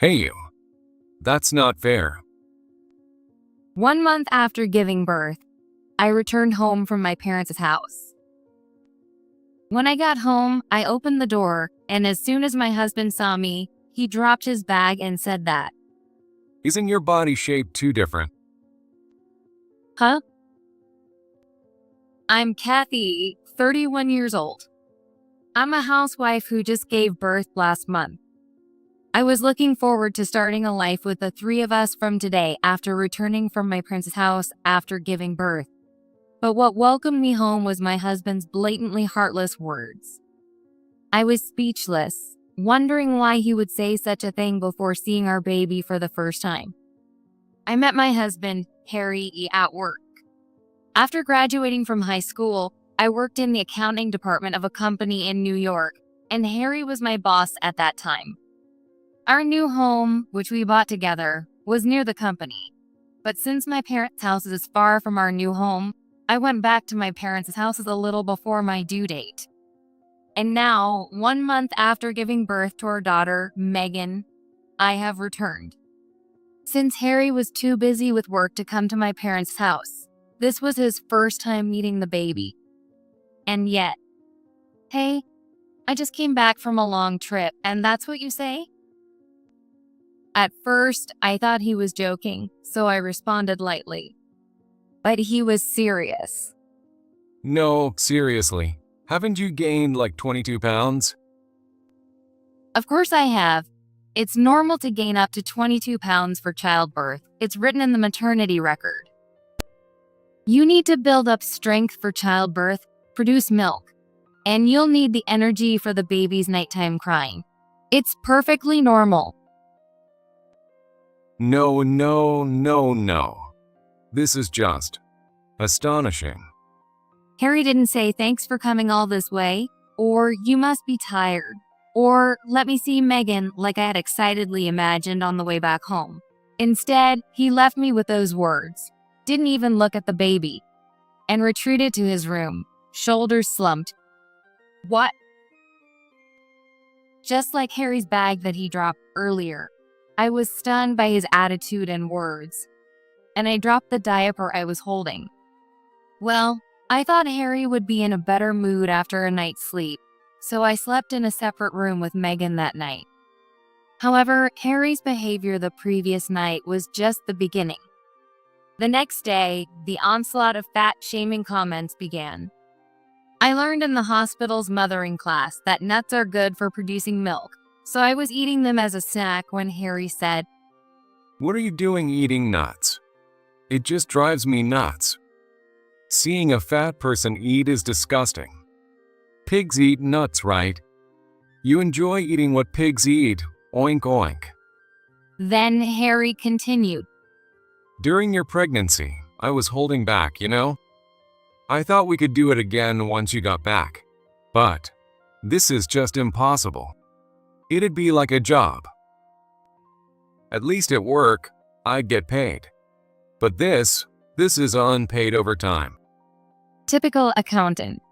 Hey you, that's not fair. 1 month after giving birth, I returned home from my parents' house. When I got home, I opened the door, and as soon as my husband saw me, he dropped his bag and said that. Isn't your body shape too different? Huh? I'm Kathy, 31 years old. I'm a housewife who just gave birth last month. I was looking forward to starting a life with the three of us from today after returning from my parents' house after giving birth. But what welcomed me home was my husband's blatantly heartless words. I was speechless, wondering why he would say such a thing before seeing our baby for the first time. I met my husband, Harry, at work. After graduating from high school, I worked in the accounting department of a company in New York, and Harry was my boss at that time. Our new home, which we bought together, was near the company. But since my parents' house is far from our new home, I went back to my parents' houses a little before my due date. And now, 1 month after giving birth to our daughter, Megan, I have returned. Since Harry was too busy with work to come to my parents' house, this was his first time meeting the baby. And yet, hey, I just came back from a long trip, and that's what you say? At first, I thought he was joking, so I responded lightly. But he was serious. No, seriously. Haven't you gained like 22 pounds? Of course I have. It's normal to gain up to 22 pounds for childbirth. It's written in the maternity record. You need to build up strength for childbirth, produce milk, and you'll need the energy for the baby's nighttime crying. It's perfectly normal. No. This is just astonishing. Harry didn't say thanks for coming all this way, or you must be tired, or let me see Megan like I had excitedly imagined on the way back home. Instead, he left me with those words, didn't even look at the baby, and retreated to his room, shoulders slumped. What? Just like Harry's bag that he dropped earlier, I was stunned by his attitude and words, and I dropped the diaper I was holding. Well, I thought Harry would be in a better mood after a night's sleep, so I slept in a separate room with Megan that night. However, Harry's behavior the previous night was just the beginning. The next day, the onslaught of fat-shaming comments began. I learned in the hospital's mothering class that nuts are good for producing milk, so I was eating them as a snack when Harry said, What are you doing eating nuts? It just drives me nuts. Seeing a fat person eat is disgusting. Pigs eat nuts, right? You enjoy eating what pigs eat, oink oink. Then Harry continued. During your pregnancy, I was holding back, you know? I thought we could do it again once you got back. But this is just impossible. It'd be like a job. At least at work, I'd get paid. But this is unpaid overtime. Typical accountant.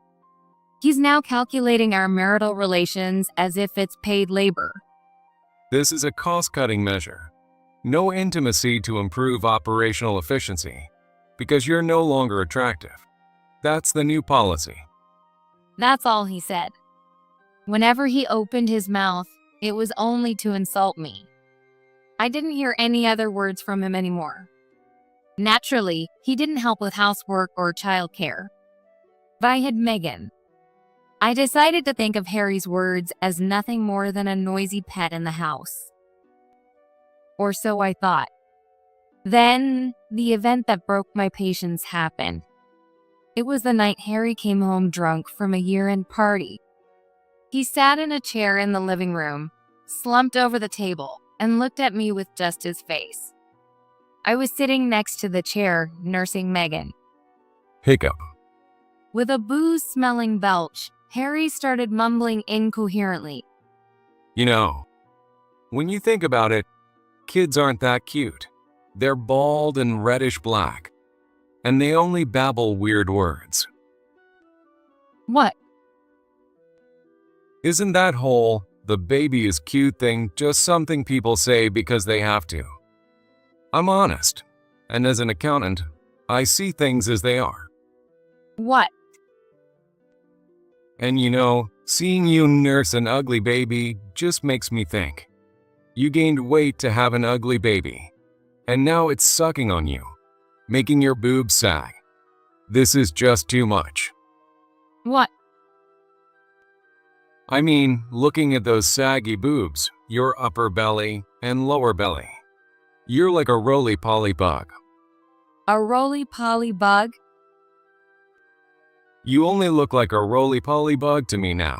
He's now calculating our marital relations as if it's paid labor. This is a cost-cutting measure. No intimacy to improve operational efficiency, because you're no longer attractive. That's the new policy. That's all he said. Whenever he opened his mouth, it was only to insult me. I didn't hear any other words from him anymore. Naturally, he didn't help with housework or childcare. But I had Megan. I decided to think of Harry's words as nothing more than a noisy pet in the house. Or so I thought. Then, the event that broke my patience happened. It was the night Harry came home drunk from a year-end party. He sat in a chair in the living room, slumped over the table, and looked at me with just his face. I was sitting next to the chair, nursing Megan. Hiccup. With a booze-smelling belch, Harry started mumbling incoherently. You know, when you think about it, kids aren't that cute. They're bald and reddish black, and they only babble weird words. What? Isn't that whole the baby is cute thing just something people say because they have to. I'm honest, and as an accountant, I see things as they are. What? And you know, seeing you nurse an ugly baby just makes me think. You gained weight to have an ugly baby, and now it's sucking on you, making your boobs sag. This is just too much. What? I mean, looking at those saggy boobs, your upper belly and lower belly. You're like a roly-poly bug. A roly-poly bug? You only look like a roly-poly bug to me now.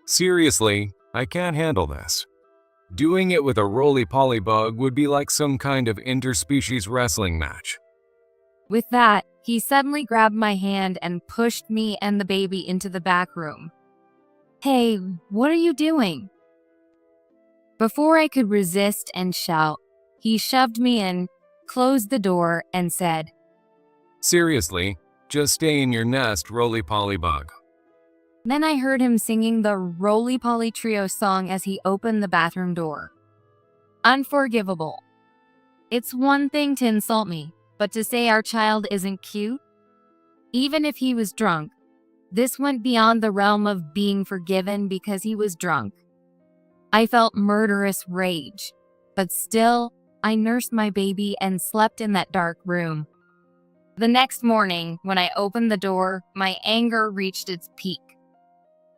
Seriously, I can't handle this. Doing it with a roly-poly bug would be like some kind of interspecies wrestling match. With that, he suddenly grabbed my hand and pushed me and the baby into the back room. Hey, what are you doing? Before I could resist and shout, he shoved me in, closed the door, and said, Seriously, just stay in your nest, roly-poly bug. Then I heard him singing the Roly-Poly Trio song as he opened the bathroom door. Unforgivable. It's one thing to insult me, but to say our child isn't cute? Even if he was drunk, this went beyond the realm of being forgiven because he was drunk. I felt murderous rage, but still, I nursed my baby and slept in that dark room. The next morning, when I opened the door, my anger reached its peak.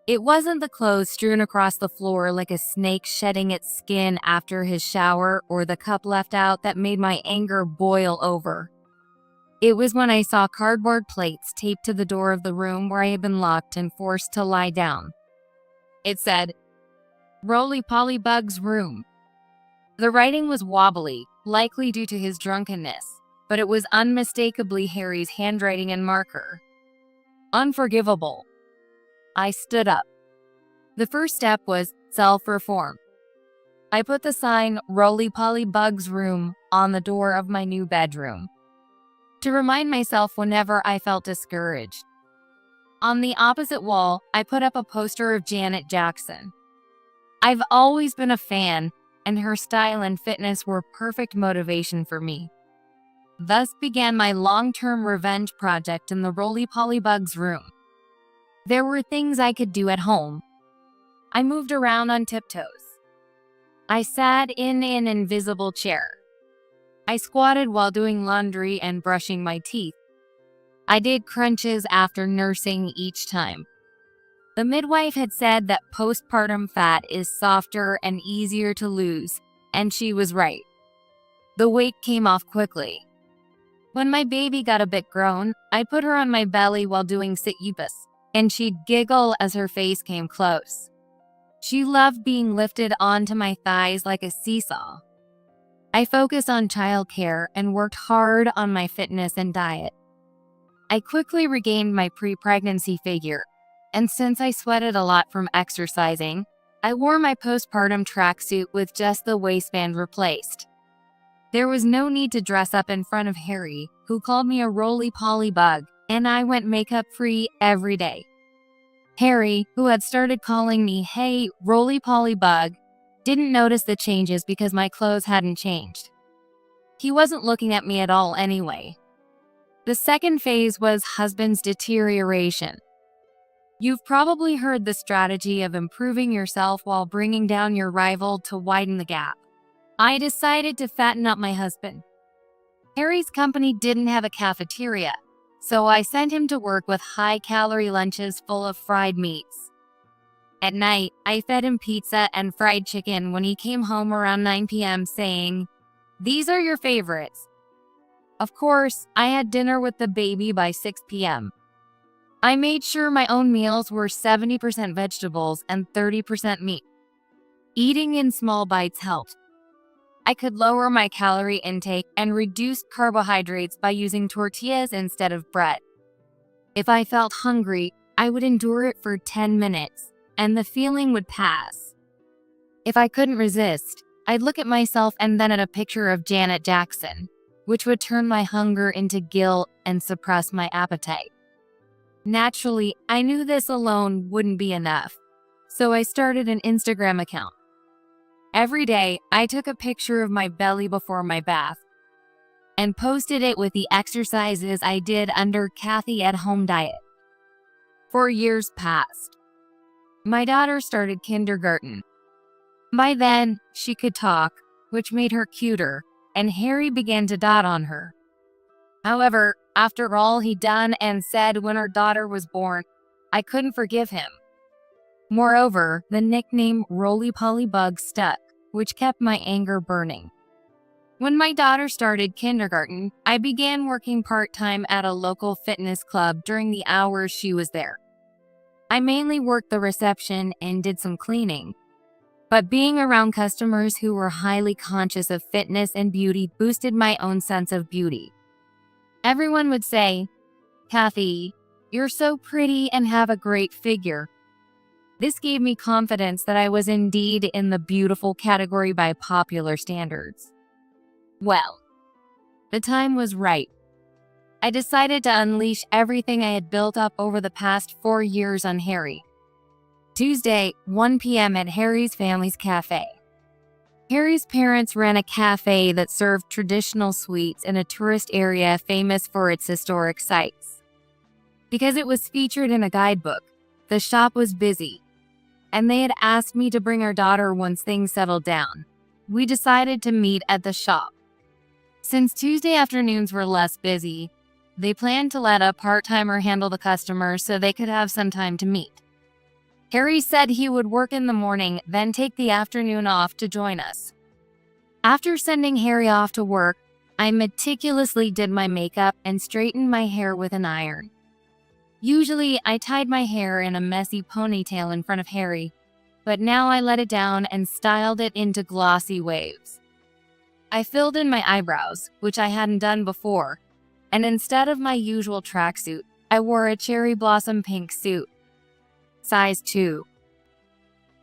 It wasn't the clothes strewn across the floor like a snake shedding its skin after his shower or the cup left out that made my anger boil over. It was when I saw cardboard plates taped to the door of the room where I had been locked and forced to lie down. It said, Roly-Poly Bug's room. The writing was wobbly, likely due to his drunkenness, but it was unmistakably Harry's handwriting and marker. Unforgivable. I stood up. The first step was self-reform. I put the sign Roly-Poly Bug's room on the door of my new bedroom to remind myself whenever I felt discouraged. On the opposite wall, I put up a poster of Janet Jackson. I've always been a fan, and her style and fitness were perfect motivation for me. Thus began my long-term revenge project in the Roly-Poly Bug's room. There were things I could do at home. I moved around on tiptoes. I sat in an invisible chair. I squatted while doing laundry and brushing my teeth. I did crunches after nursing each time. The midwife had said that postpartum fat is softer and easier to lose, and she was right. The weight came off quickly. When my baby got a bit grown, I put her on my belly while doing sit-uppas, and she'd giggle as her face came close. She loved being lifted onto my thighs like a seesaw. I focused on childcare and worked hard on my fitness and diet. I quickly regained my pre-pregnancy figure, and since I sweated a lot from exercising, I wore my postpartum tracksuit with just the waistband replaced. There was no need to dress up in front of Harry, who called me a roly-poly bug, and I went makeup-free every day. Harry, who had started calling me, "Hey, roly-poly bug," didn't notice the changes because my clothes hadn't changed. He wasn't looking at me at all anyway. The second phase was husband's deterioration. You've probably heard the strategy of improving yourself while bringing down your rival to widen the gap. I decided to fatten up my husband. Harry's company didn't have a cafeteria, so I sent him to work with high-calorie lunches full of fried meats. At night, I fed him pizza and fried chicken when he came home around 9 p.m. saying, "These are your favorites." Of course, I had dinner with the baby by 6 p.m. I made sure my own meals were 70% vegetables and 30% meat. Eating in small bites helped. I could lower my calorie intake and reduce carbohydrates by using tortillas instead of bread. If I felt hungry, I would endure it for 10 minutes, and the feeling would pass. If I couldn't resist, I'd look at myself and then at a picture of Janet Jackson, which would turn my hunger into guilt and suppress my appetite. Naturally, I knew this alone wouldn't be enough, So I started an Instagram account. Every day, I took a picture of my belly before my bath and posted it with the exercises I did under Kathy at Home Diet. 4 years passed. My daughter started kindergarten. By then, she could talk, which made her cuter, and Harry began to dot on her. However, after all he'd done and said when our daughter was born, I couldn't forgive him. Moreover, the nickname Roly-Poly Bug stuck, which kept my anger burning. When my daughter started kindergarten, I began working part-time at a local fitness club during the hours she was there. I mainly worked the reception and did some cleaning. But being around customers who were highly conscious of fitness and beauty boosted my own sense of beauty. Everyone would say, "Kathy, you're so pretty and have a great figure." This gave me confidence that I was indeed in the beautiful category by popular standards. Well, the time was right. I decided to unleash everything I had built up over the past 4 years on Harry. Tuesday, 1 p.m. at Harry's family's cafe. Harry's parents ran a cafe that served traditional sweets in a tourist area famous for its historic sites. Because it was featured in a guidebook, the shop was busy, and they had asked me to bring our daughter once things settled down. We decided to meet at the shop. Since Tuesday afternoons were less busy, they planned to let a part-timer handle the customers so they could have some time to meet. Harry said he would work in the morning, then take the afternoon off to join us. After sending Harry off to work, I meticulously did my makeup and straightened my hair with an iron. Usually, I tied my hair in a messy ponytail in front of Harry, but now I let it down and styled it into glossy waves. I filled in my eyebrows, which I hadn't done before, and instead of my usual tracksuit, I wore a cherry blossom pink suit. Size 2.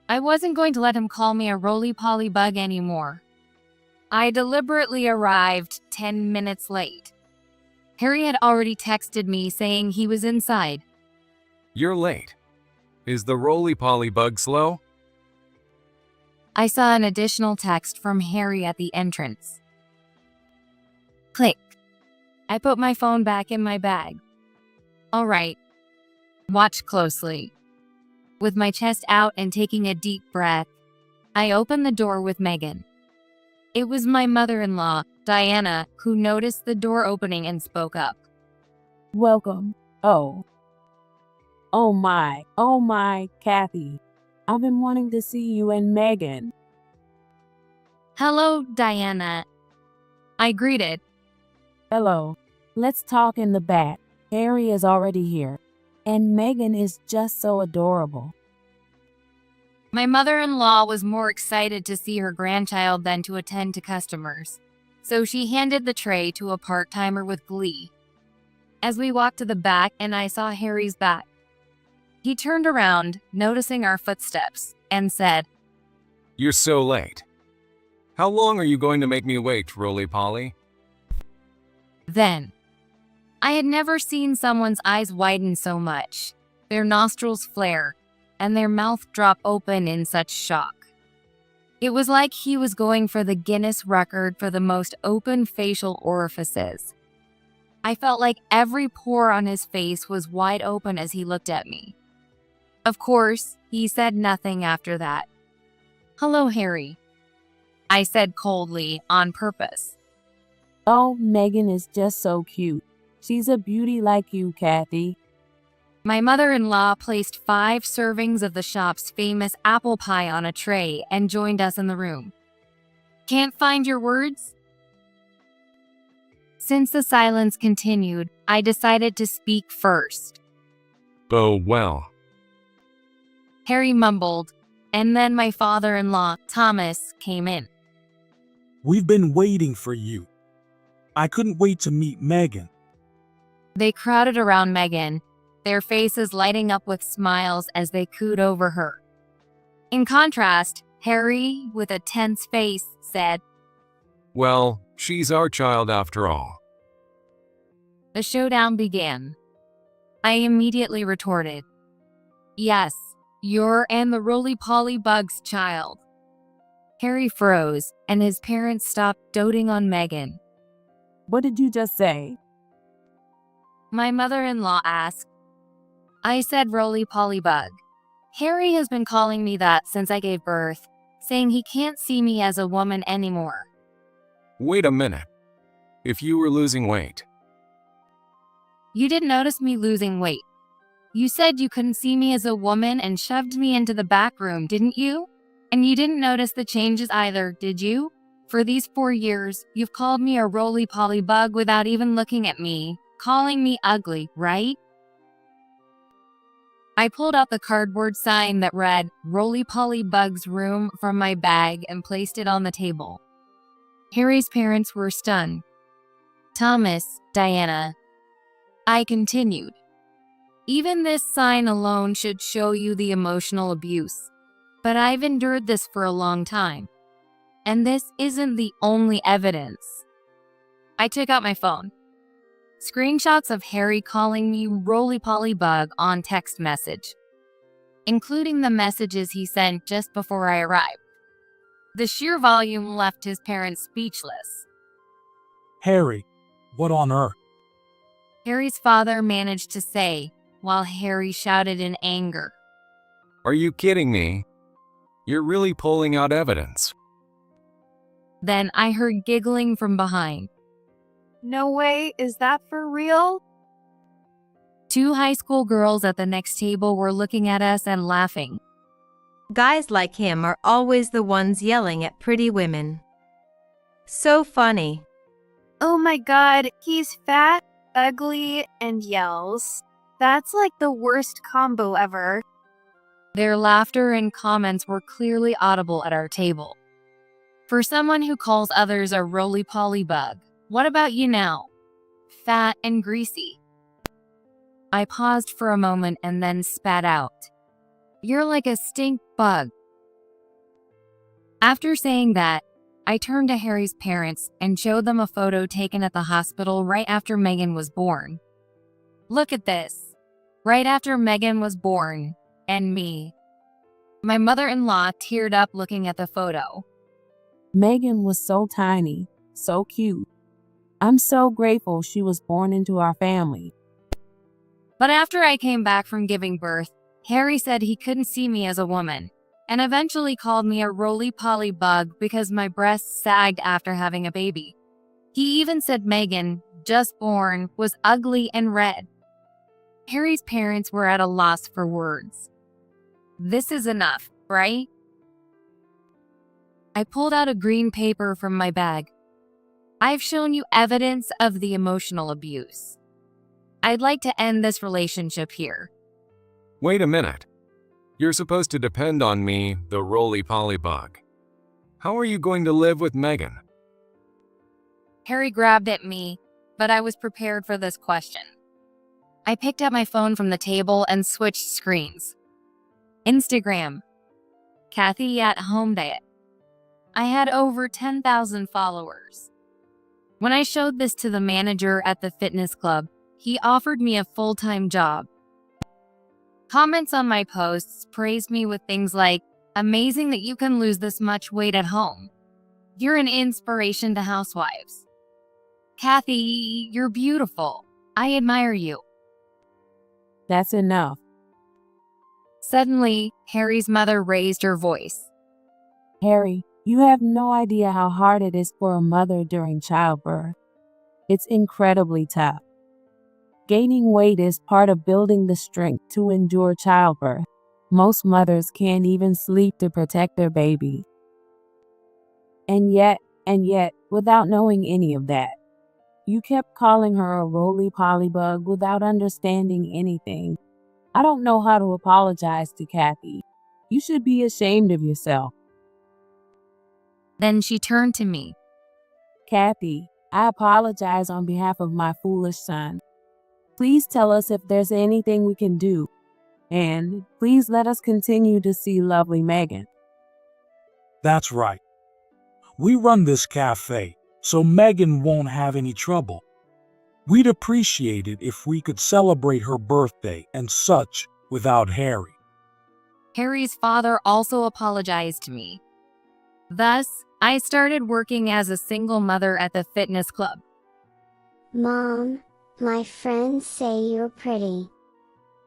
I wasn't going to let him call me a roly-poly bug anymore. I deliberately arrived 10 minutes late. Harry had already texted me saying he was inside. You're late. Is the roly-poly bug slow? I saw an additional text from Harry at the entrance. Click. I put my phone back in my bag. All right. Watch closely. With my chest out and taking a deep breath, I opened the door with Megan. It was my mother-in-law, Diana, who noticed the door opening and spoke up. Welcome. Oh my, Kathy. I've been wanting to see you and Megan. Hello, Diana. I greeted. Hello. Let's talk in the back. Harry is already here. And Megan is just so adorable. My mother-in-law was more excited to see her grandchild than to attend to customers, so she handed the tray to a part-timer with glee. As we walked to the back and I saw Harry's back, he turned around, noticing our footsteps, and said, You're so late. How long are you going to make me wait, roly-poly? Then, I had never seen someone's eyes widen so much, their nostrils flare, and their mouth drop open in such shock. It was like he was going for the Guinness record for the most open facial orifices. I felt like every pore on his face was wide open as he looked at me. Of course, he said nothing after that. Hello, Harry, I said coldly, on purpose. Oh, Megan is just so cute. She's a beauty like you, Kathy. My mother-in-law placed 5 servings of the shop's famous apple pie on a tray and joined us in the room. Can't find your words? Since the silence continued, I decided to speak first. Oh, well. Harry mumbled, and then my father-in-law, Thomas, came in. We've been waiting for you. I couldn't wait to meet Megan. They crowded around Megan, their faces lighting up with smiles as they cooed over her. In contrast, Harry, with a tense face, said, Well, she's our child after all. The showdown began. I immediately retorted, Yes, You're and the roly-poly bug's child. Harry froze, and his parents stopped doting on Megan. What did you just say? My mother-in-law asked. I said roly-poly bug. Harry has been calling me that since I gave birth, saying he can't see me as a woman anymore. Wait a minute. If you were losing weight, You didn't notice me losing weight. You said you couldn't see me as a woman and shoved me into the back room, didn't you? And you didn't notice the changes either, did you? For these 4 years, you've called me a roly-poly bug without even looking at me, calling me ugly, right? I pulled out the cardboard sign that read Roly-Poly Bug's Room from my bag and placed it on the table. Harry's parents were stunned. Thomas, Diana. I continued. Even this sign alone should show you the emotional abuse. But I've endured this for a long time. And this isn't the only evidence. I took out my phone. Screenshots of Harry calling me roly-poly bug on text message, including the messages he sent just before I arrived. The sheer volume left his parents speechless. Harry, what on earth? Harry's father managed to say, while Harry shouted in anger. are you kidding me? You're really pulling out evidence. Then I heard giggling from behind. No way, is that for real? 2 high school girls at the next table were looking at us and laughing. Guys like him are always the ones yelling at pretty women. So funny. Oh my god, he's fat, ugly, and yells. That's like the worst combo ever. Their laughter and comments were clearly audible at our table. For someone who calls others a roly-poly bug, what about you now? Fat and greasy. I paused for a moment and then spat out. You're like a stink bug. After saying that, I turned to Harry's parents and showed them a photo taken at the hospital right after Megan was born. Look at this. Right after Megan was born, and me. My mother-in-law teared up looking at the photo. Megan was so tiny, so cute. I'm so grateful she was born into our family. But after I came back from giving birth, Harry said he couldn't see me as a woman, and eventually called me a roly-poly bug because my breasts sagged after having a baby. He even said Megan, just born, was ugly and red. Harry's parents were at a loss for words. This is enough, right? I pulled out a green paper from my bag. I've shown you evidence of the emotional abuse. I'd like to end this relationship here. Wait a minute. You're supposed to depend on me, the roly-poly bug. How are you going to live with Megan? Harry grabbed at me, but I was prepared for this question. I picked up my phone from the table and switched screens. Instagram. Kathy at home diet. I had over 10,000 followers. When I showed this to the manager at the fitness club, he offered me a full-time job. Comments on my posts praised me with things like, amazing that you can lose this much weight at home. You're an inspiration to housewives. Kathy, you're beautiful. I admire you. That's enough. Suddenly, Harry's mother raised her voice. Harry, you have no idea how hard it is for a mother during childbirth. It's incredibly tough. Gaining weight is part of building the strength to endure childbirth. Most mothers can't even sleep to protect their baby. And yet, without knowing any of that, you kept calling her a roly-poly bug without understanding anything. I don't know how to apologize to Kathy. You should be ashamed of yourself. Then she turned to me. Kathy, I apologize on behalf of my foolish son. Please tell us if there's anything we can do. And please let us continue to see lovely Megan. That's right. We run this cafe, so Megan won't have any trouble. We'd appreciate it if we could celebrate her birthday and such without Harry. Harry's father also apologized to me. Thus, I started working as a single mother at the fitness club. Mom, my friends say you're pretty.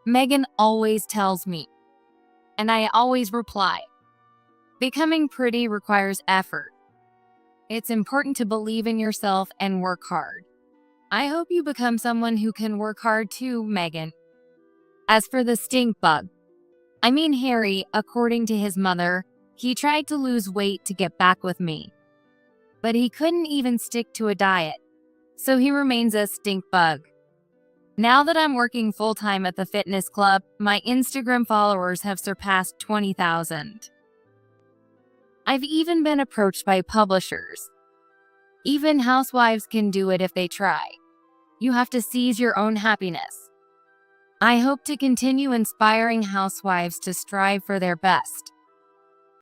Megan always tells me, and I always reply. Becoming pretty requires effort. It's important to believe in yourself and work hard. I hope you become someone who can work hard too, Megan. As for the stink bug, Harry, according to his mother, he tried to lose weight to get back with me. But he couldn't even stick to a diet, so he remains a stink bug. Now that I'm working full-time at the fitness club, my Instagram followers have surpassed 20,000. I've even been approached by publishers. Even housewives can do it if they try. You have to seize your own happiness. I hope to continue inspiring housewives to strive for their best.